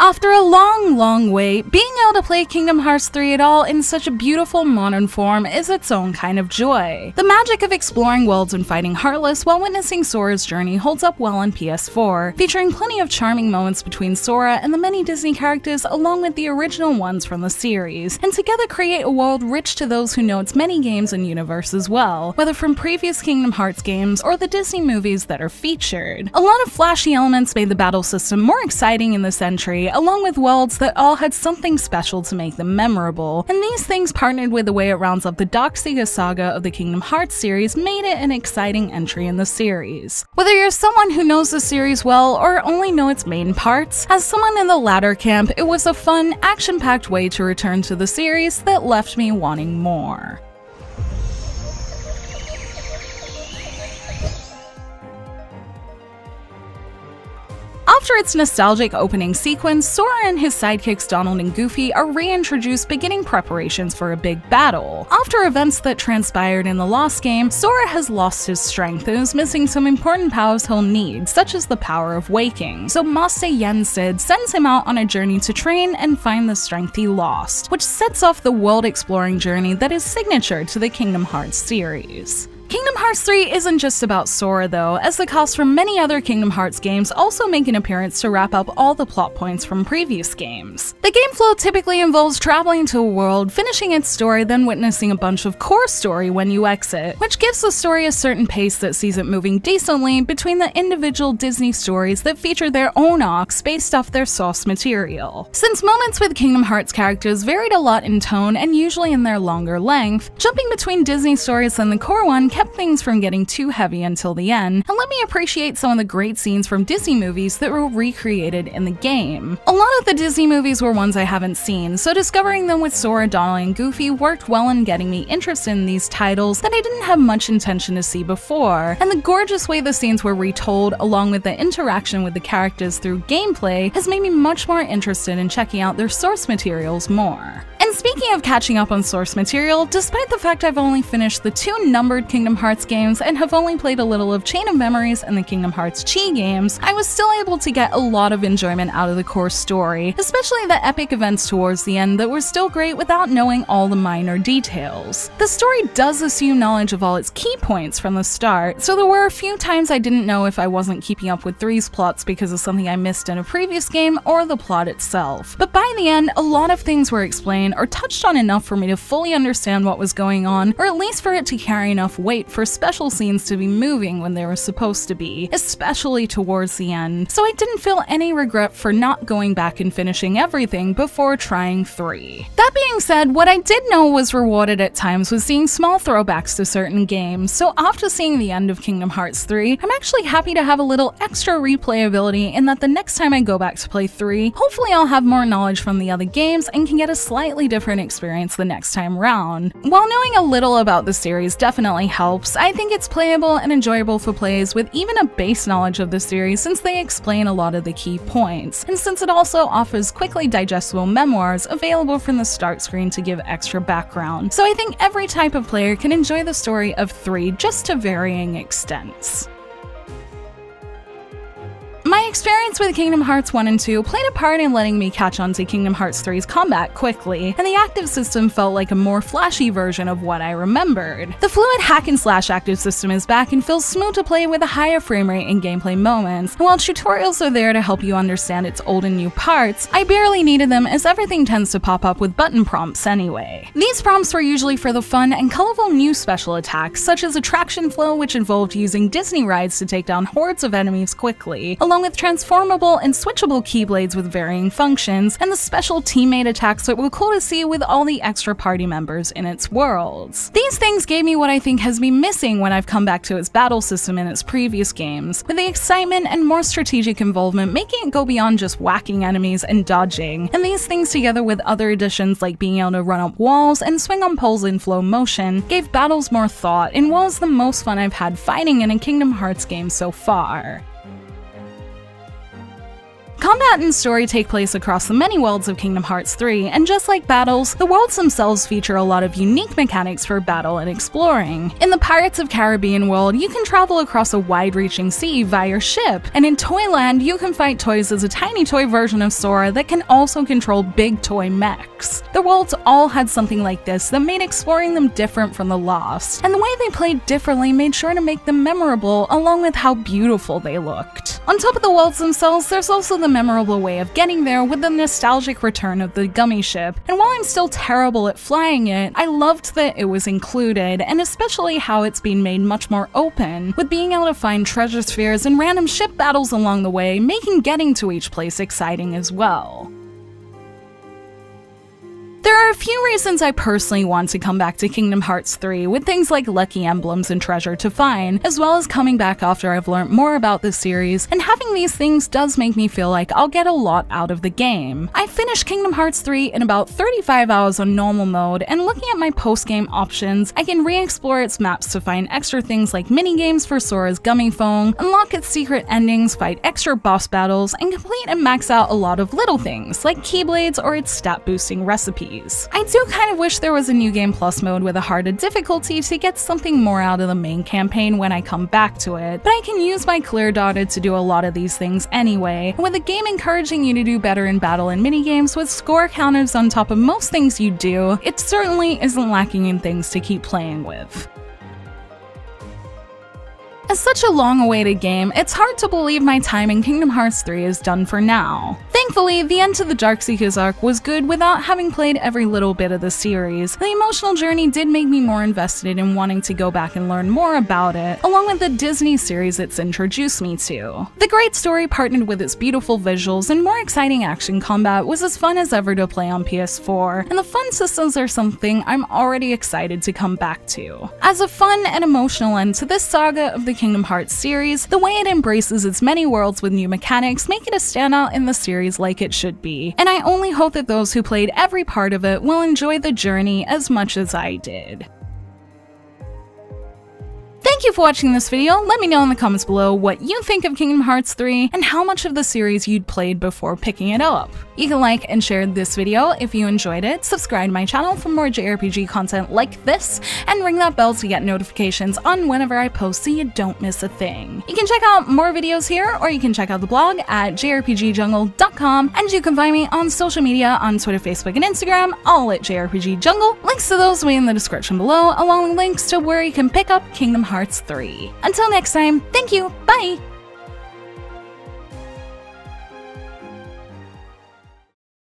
After a long wait, being able to play Kingdom Hearts 3 at all in such a beautiful modern form is its own kind of joy. The magic of exploring worlds and fighting Heartless while witnessing Sora's journey holds up well on PS4, featuring plenty of charming moments between Sora and the many Disney characters along with the original ones from the series, and together create a world rich to those who know its many games and universe as well, whether from previous Kingdom Hearts games or the Disney movies that are featured. A lot of flashy elements made the battle system more exciting in this entry, along with worlds that all had something special to make them memorable, and these things partnered with the way it rounds up the Dark Sega saga of the Kingdom Hearts series made it an exciting entry in the series. Whether you're someone who knows the series well or only know its main parts, as someone in the latter camp, it was a fun, action-packed way to return to the series that left me wanting more. After its nostalgic opening sequence, Sora and his sidekicks Donald and Goofy are reintroduced, beginning preparations for a big battle. After events that transpired in the Lost game, Sora has lost his strength and is missing some important powers he'll need, such as the power of waking. So Master Yen Sid sends him out on a journey to train and find the strength he lost, which sets off the world-exploring journey that is signature to the Kingdom Hearts series. Kingdom Hearts 3 isn't just about Sora though, as the cast from many other Kingdom Hearts games also make an appearance to wrap up all the plot points from previous games. The game flow typically involves traveling to a world, finishing its story, then witnessing a bunch of core story when you exit, which gives the story a certain pace that sees it moving decently between the individual Disney stories that feature their own arcs based off their source material. Since moments with Kingdom Hearts characters varied a lot in tone and usually in their longer length, jumping between Disney stories and the core one kept things from getting too heavy until the end, and let me appreciate some of the great scenes from Disney movies that were recreated in the game. A lot of the Disney movies were ones I haven't seen, so discovering them with Sora, Donald, and Goofy worked well in getting me interested in these titles that I didn't have much intention to see before, and the gorgeous way the scenes were retold along with the interaction with the characters through gameplay has made me much more interested in checking out their source materials more. And speaking of catching up on source material, despite the fact I've only finished the 2 numbered Kingdom Hearts games and have only played a little of Chain of Memories and the Kingdom Hearts Chi games, I was still able to get a lot of enjoyment out of the core story, especially the epic events towards the end that were still great without knowing all the minor details. The story does assume knowledge of all its key points from the start, so there were a few times I didn't know if I wasn't keeping up with 3's plots because of something I missed in a previous game or the plot itself. But by the end, a lot of things were explained or touched on enough for me to fully understand what was going on, or at least for it to carry enough weight for special scenes to be moving when they were supposed to be, especially towards the end, so I didn't feel any regret for not going back and finishing everything before trying 3. That being said, what I did know was rewarded at times was seeing small throwbacks to certain games, so after seeing the end of Kingdom Hearts 3, I'm actually happy to have a little extra replayability in that the next time I go back to play 3, hopefully I'll have more knowledge from the other games and can get a slightly different experience the next time round. While knowing a little about the series definitely helps, I think it's playable and enjoyable for plays with even a base knowledge of the series since they explain a lot of the key points, and since it also offers quickly digestible memoirs available from the start screen to give extra background. So I think every type of player can enjoy the story of 3 just to varying extents. My experience with Kingdom Hearts 1 and 2 played a part in letting me catch on to Kingdom Hearts 3's combat quickly, and the active system felt like a more flashy version of what I remembered. The fluid hack-and-slash active system is back and feels smooth to play with a higher frame rate in gameplay moments, and while tutorials are there to help you understand its old and new parts, I barely needed them as everything tends to pop up with button prompts anyway. These prompts were usually for the fun and colorful new special attacks, such as Attraction Flow, which involved using Disney rides to take down hordes of enemies quickly, along with transformable and switchable keyblades with varying functions, and the special teammate attacks that were cool to see with all the extra party members in its worlds. These things gave me what I think has been missing when I've come back to its battle system in its previous games, with the excitement and more strategic involvement making it go beyond just whacking enemies and dodging, and these things together with other additions like being able to run up walls and swing on poles in flow motion gave battles more thought and was the most fun I've had fighting in a Kingdom Hearts game so far. Combat and story take place across the many worlds of Kingdom Hearts 3, and just like battles, the worlds themselves feature a lot of unique mechanics for battle and exploring. In the Pirates of Caribbean world, you can travel across a wide-reaching sea via ship, and in Toyland, you can fight toys as a tiny toy version of Sora that can also control big toy mechs. The worlds all had something like this that made exploring them different from the Lost, and the way they played differently made sure to make them memorable along with how beautiful they looked. On top of the worlds themselves, there's also the memorable way of getting there with the nostalgic return of the Gummy Ship, and while I'm still terrible at flying it, I loved that it was included, and especially how it's been made much more open, with being able to find treasure spheres and random ship battles along the way, making getting to each place exciting as well. There are a few reasons I personally want to come back to Kingdom Hearts 3, with things like lucky emblems and treasure to find, as well as coming back after I've learned more about the series, and having these things does make me feel like I'll get a lot out of the game. I finished Kingdom Hearts 3 in about 35 hours on normal mode, and looking at my post-game options, I can re-explore its maps to find extra things like mini-games for Sora's Gummy Phone, unlock its secret endings, fight extra boss battles, and complete and max out a lot of little things, like Keyblades or its stat-boosting recipes. I do kind of wish there was a New Game Plus mode with a harder difficulty to get something more out of the main campaign when I come back to it, but I can use my clear data to do a lot of these things anyway, and with the game encouraging you to do better in battle and minigames with score counters on top of most things you do, it certainly isn't lacking in things to keep playing with. As such a long-awaited game, it's hard to believe my time in Kingdom Hearts 3 is done for now. Thankfully, the end to the Darkseekers arc was good without having played every little bit of the series. The emotional journey did make me more invested in wanting to go back and learn more about it, along with the Disney series it's introduced me to. The great story partnered with its beautiful visuals and more exciting action combat was as fun as ever to play on PS4, and the fun systems are something I'm already excited to come back to. As a fun and emotional end to this saga of the Kingdom Hearts series, the way it embraces its many worlds with new mechanics make it a standout in the series like it should be, and I only hope that those who played every part of it will enjoy the journey as much as I did. Thank you for watching this video. Let me know in the comments below what you think of Kingdom Hearts 3 and how much of the series you'd played before picking it up. You can like and share this video if you enjoyed it, subscribe to my channel for more JRPG content like this, and ring that bell to get notifications on whenever I post so you don't miss a thing. You can check out more videos here, or you can check out the blog at jrpgjungle.com, and you can find me on social media on Twitter, Facebook, and Instagram, all at jrpgjungle. Links to those will be in the description below, along with links to where you can pick up Kingdom Hearts 3. Until next time, thank you, bye!